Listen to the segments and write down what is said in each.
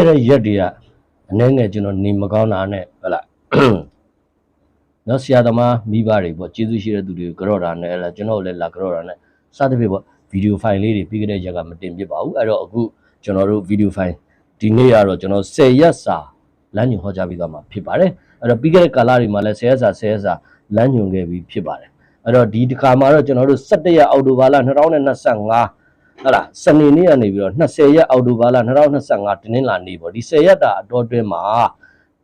တဲ့ရက်တွေကအနေငယ်ကျွန်တော်နေမကောင်းတာနဲ့ဟုတ်လားနော်ဆရာသမားမိဘတွေပေါ့ကျေးဇူးရှိတဲ့သူတွေကိုကြော့တာနဲ့အဲ့လားကျွန်တော်လည်းလာကြော့တာနဲ့စသဖြင့်ပေါ့ဗီဒီယိုဖိုင်လေးတွေပြီးခဲ့တဲ့ရက်ကမတင်ပြပါဘူးအဲ့တော့အခုကျွန်တော်တို့ဗီဒီယိုဖိုင်ဒီနေ့ကတော့ကျွန်တော်10ရက်စာလမ်းညွှန်ဟောကြားပြီးသွားမှာဖြစ်ပါတယ်အဲ့တော့ပြီးခဲ့တဲ့ကာလတွေမှာလည်း10ရက်စာလမ်းညွှန်ခဲ့ပြီးဖြစ်ပါတယ်အဲ့တော့ဒီတစ်ခါမှာတော့ကျွန်တော်တို့17ရက်အောက်တိုဘာလ2025ဟုတ်လားစနေနေ့ကနေပြီးတော့20ရက်အောက်တိုဘာလ2025တင်းလာနေပေါ့ဒီ10ရက်တာအတော်တွင်းမှာ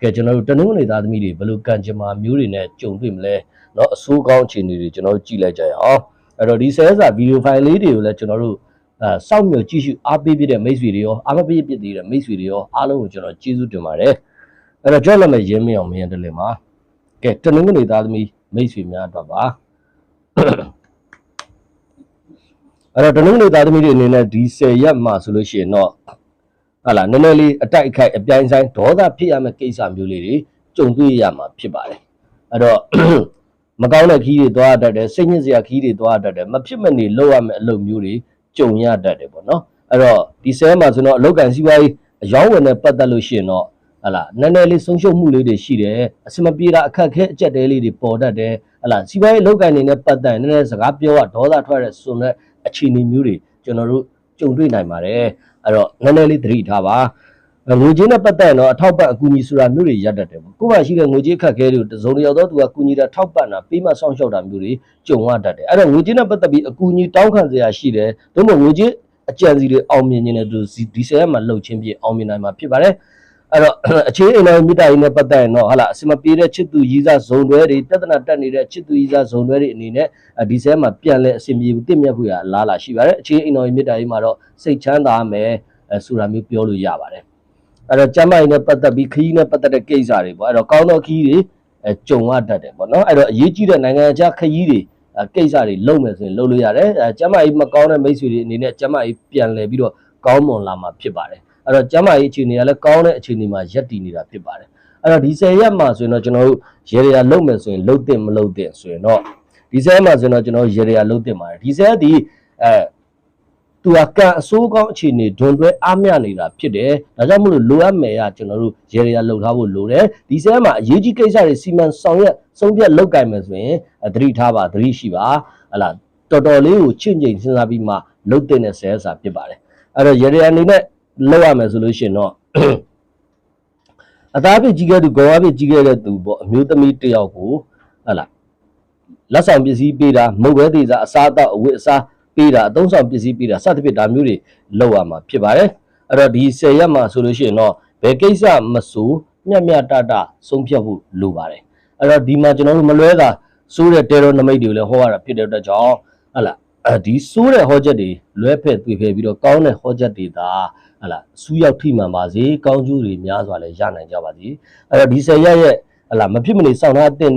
ကဲကျွန်တော်တို့တနင်္ဂနွေသားသမီးတွေဘယ်လိုကံကြမ္မာမျိုးတွေနဲ့ကြုံတွေ့မလဲเนาะအဆိုးကောင်းအခြေအနေတွေကျွန်တော်တို့ကြည့်လိုက်ကြရအောင်အဲ့တော့ဒီ10ရက်စာဗီဒီယိုဖိုင်လေးတွေကိုလည်းကျွန်တော်တို့စောင့်မျှော်ကြည့်ရှုအားပေးပြတဲ့မိတ်ဆွေတွေရောအားမပေးပြတဲ့မိတ်ဆွေတွေရောအားလုံးကိုကျွန်တော်ကျေးဇူးတင်ပါတယ်အဲ့တော့ကြောက်လန့်မဲ့ရင်းမအောင်မင်းတလင်မှာကဲတနင်္ဂနွေသားသမီးမိတ်ဆွေများအတွက်ပါအဲ့တော့တနင်္ဂနွေသားသမီးတွေအနေနဲ့ဒီ10ရက်မှာဆိုလို့ရှိရင်တော့ဟာလာနည်းနည်းလေးအတိုက်အခိုက်အပြိုင်ဆိုင်ဒေါသဖြစ်ရမယ့်ကိစ္စမျိုးလေးတွေကြုံတွေ့ရမှာဖြစ်ပါတယ်အဲ့တော့မကောင်းတဲ့ခီးတွေသွားတတ်တယ်စိတ်ညစ်စရာခီးတွေသွားတတ်တယ်မဖြစ်မနေလုပ်ရမယ့်အလုပ်မျိုးတွေကြုံရတတ်တယ်ပေါ့နော်အဲ့တော့ဒီ10ရက်မှာဆိုတော့အလုပ်ကန်စီးပွားရေးအယောင်းဝင်နဲ့ပတ်သက်လို့ရှိရင်တော့ဟာလာနည်းနည်းလေးဆုံးရှုံးမှုလေးတွေရှိတယ်အစမပြေတာအခက်ခဲအကျက်တဲလေးတွေပေါ်တတ်တယ်ဟာလာစီးပွားရေးအလုပ်ကန်နေနဲ့ပတ်သက်နည်းနည်းစကားပြောရဒေါသထွက်တဲ့စွန်တဲ့အခြေအနေမျိုးတွေကျွန်တော်တို့ကြုံတွေ့နိုင်ပါတယ်အဲ့တော့နည်းနည်းလေးသတိထားပါငွေကြေးနဲ့ပတ်သက်တော့အထောက်ပံ့အကူအညီဆိုတာမျိုးတွေရတတ်တယ်ပေါ့ကိုယ်မှရှိတဲ့ငွေကြေးအခက်ခဲတွေကိုတစုံတစ်ယောက်တော့သူကကူညီတာထောက်ပံ့တာပေးမှစောင့်ရှောက်တာမျိုးတွေကြုံရတတ်တယ်အဲ့တော့ငွေကြေးနဲ့ပတ်သက်ပြီးအကူအညီတောင်းခံစရာရှိတယ်သို့မဟုတ်ငွေကြေးအကြံစီတွေအောင်မြင်နေတဲ့သူဒီ10ရက်မှာလှုပ်ချင်းပြအောင်မြင်နိုင်မှာဖြစ်ပါတယ်အဲ့တော့အခြေအနေနဲ့မိသားစုနဲ့ပတ်သက်ရင်တော့ဟာလာအစမပြေတဲ့ချစ်သူရည်စားဇုံတွဲတွေပြဿနာတက်နေတဲ့ချစ်သူရည်စားဇုံတွဲတွေအနေနဲ့ဒီ10ရက်မှာပြန်လဲအစီအပြေတင့်မြတ်ဖို့ရအလားလာရှိပါတယ်အခြေအနေနဲ့မိသားစုမှာတော့စိတ်ချမ်းသာမယ်ဆိုတာမျိုးပြောလို့ရပါတယ်အဲ့တော့ကျမ်းမာရေးနဲ့ပတ်သက်ပြီးခရီးနဲ့ပတ်သက်တဲ့ကိစ္စတွေပေါ့အဲ့တော့ကောင်းသောခရီးတွေကြုံရတတ်တယ်ပေါ့နော်အဲ့တော့အရေးကြီးတဲ့နိုင်ငံခြားခရီးတွေကိစ္စတွေလုပ်မယ်ဆိုရင်လုပ်လို့ရတယ်ကျမ်းမာရေးမကောင်းတဲ့မိတ်ဆွေတွေအနေနဲ့ကျမ်းမာရေးပြန်လဲပြီးတော့ကောင်းမွန်လာမှာဖြစ်ပါတယ်အဲ့တော့ကျမ်းမာရေးအခြေအနေကလည်းကောင်းတဲ့အခြေအနေမှာရပ်တည်နေတာဖြစ်ပါတယ်အဲ့တော့ဒီ10ရက်မှာဆိုရင်တော့ကျွန်တော်တို့ရေရလုပ်မယ်ဆိုရင်လုပ်တင်မလုပ်တင်ဆိုရင်တော့ဒီ10ရက်မှာဆိုရင်တော့ကျွန်တော်ရေရလုပ်တင်ပါတယ်ဒီ10ရက်ဒီသူကကံအစိုးကောင်းအခြေအနေဒွန်တွဲအားမျှနေတာဖြစ်တယ်ဒါကြောင့်မလို့လိုအပ်မယ်ရကျွန်တော်တို့ရေရလှုပ်ထားဖို့လိုတယ်ဒီ10ရက်မှာအရေးကြီးကိစ္စတွေစီမံဆောင်ရွက်ဆုံးဖြတ်လုပ်ကိုင်မယ်ဆိုရင်သတိထားပါသတိရှိပါဟလာတော်တော်လေးကိုချင့်ချိန်စဉ်းစားပြီးမှလုပ်တင်တဲ့10ရက်စာဖြစ်ပါတယ်အဲ့တော့ရေရအနေနဲ့လောက်ရမယ်ဆိုလို့ရှိရင်တော့အသားပြကြီးခဲ့သူဂေါ်ဝါပြကြီးခဲ့တဲ့သူပေါ့အမျိုးသမီးတယောက်ကိုဟုတ်လားလက်ဆောင်ပစ္စည်းပေးတာမုတ်ဝဲသေးစားအစားအသောက်အဝတ်အစားပေးတာအသုံးဆောင်ပစ္စည်းပေးတာစသဖြင့်ဒါမျိုးတွေလောက်ရမှာဖြစ်ပါတယ်အဲ့တော့ဒီ10ရက်မှာဆိုလို့ရှိရင်တော့ဘယ်ကိစ္စမဆိုမျှတဆုံးဖြတ်ဖို့လိုပါတယ်အဲ့တော့ဒီမှာကျွန်တော်တို့မလွဲတာစိုးတဲ့တဲတော်နမိတ်တွေကိုလည်းဟောရတာဖြစ်တဲ့အတွက်ကြောင့်ဟုတ်လားဒီစိုးတဲ့ဟောချက်တွေလွဲဖက်သွေဖယ်ပြီးတော့ကောင်းတဲ့ဟောချက်တွေဒါဟလာစူးရောက်ထိမှန်ပါစေကောင်းကျိုးတွေများစွာလည်းရနိုင်ကြပါစေအဲ့တော့ဒီ10ရက်ရဲ့ဟလာမဖြစ်မနေစောင့်ထားတဲ့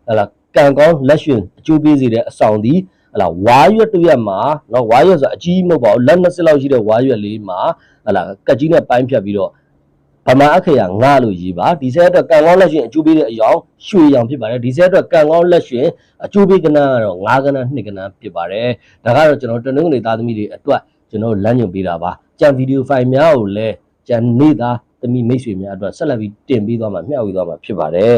ဟလာကံကောင်းလက်ရှင်အကျိုးပေးစေတဲ့အဆောင်ဒီဟလာဝါရွက်တစ်ရက်မှာနော်ဝါရွက်ဆိုအကြီးမဟုတ်ပါဘူးလက်20လောက်ရှိတဲ့ဝါရွက်လေးမှာဟလာကက်ကြီးနဲ့ပိုင်းဖြတ်ပြီးတော့ဗမာအခရာငါလို့ရေးပါဒီ10အတွက်ကံကောင်းလက်ရှင်အကျိုးပေးတဲ့အယောင်ရွှေရောင်ဖြစ်ပါတယ်ဒီ10အတွက်ကံကောင်းလက်ရှင်အကျိုးပေးကဏ္ဍကတော့9ကဏ္ဍ2ကဏ္ဍဖြစ်ပါတယ်ဒါကတော့ကျွန်တော်တနင်္ဂနွေသားသမီးတွေအတွက်ကျွန်တော်လမ်းညွှန်ပေးတာပါကြံဗီဒီယိုဖိုင်များကိုလည်းကြံနေသားသမီးမိတ်ဆွေများအတွက်ဆက်လက်ပြီးတင်ပေးသွားမှာမျှဝေသွားမှာဖြစ်ပါတယ်